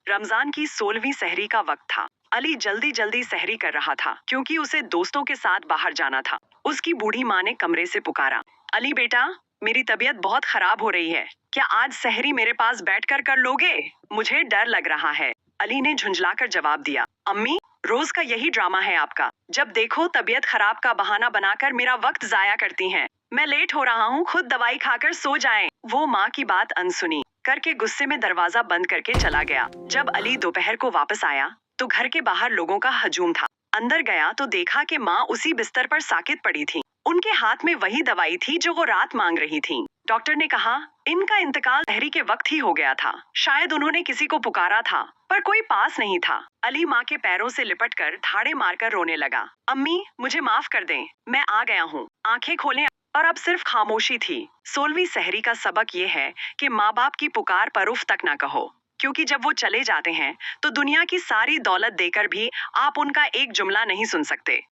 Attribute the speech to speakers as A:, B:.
A: रमजान की 16वीं सहरी का वक्त था। अली जल्दी जल्दी सहरी कर रहा था क्योंकि उसे दोस्तों के साथ बाहर जाना था। उसकी बूढ़ी माँ ने कमरे से पुकारा, अली बेटा, मेरी तबीयत बहुत खराब हो रही है, क्या आज सहरी मेरे पास बैठकर कर लोगे? मुझे डर लग रहा है। अली ने झुंझलाकर जवाब दिया, अम्मी, रोज का यही ड्रामा है आपका। जब देखो तबीयत खराब का बहाना बनाकर मेरा वक्त जाया करती हैं। मैं लेट हो रहा हूँ, खुद दवाई खाकर सो जाएं। वो माँ की बात अनसुनी करके गुस्से में दरवाजा बंद करके चला गया। जब अली दोपहर को वापस आया तो घर के बाहर लोगों का हजूम था। अंदर गया तो देखा कि माँ उसी बिस्तर पर साकित पड़ी थी। उनके हाथ में वही दवाई थी जो वो रात मांग रही थी। डॉक्टर ने कहा, इनका इंतकाल सहरी के वक्त ही हो गया था। शायद उन्होंने किसी को पुकारा था, पर कोई पास नहीं था। अली माँ के पैरों से लिपटकर ठाड़े मारकर रोने लगा। अम्मी, मुझे माफ कर दें, मैं आ गया हूँ। आंखें खोलें। और अब सिर्फ खामोशी थी। 16वीं सहरी का सबक ये है कि माँ बाप की पुकार पर उफ तक ना कहो, क्योंकि जब वो चले जाते हैं तो दुनिया की सारी दौलत देकर भी आप उनका एक जुमला नहीं सुन सकते।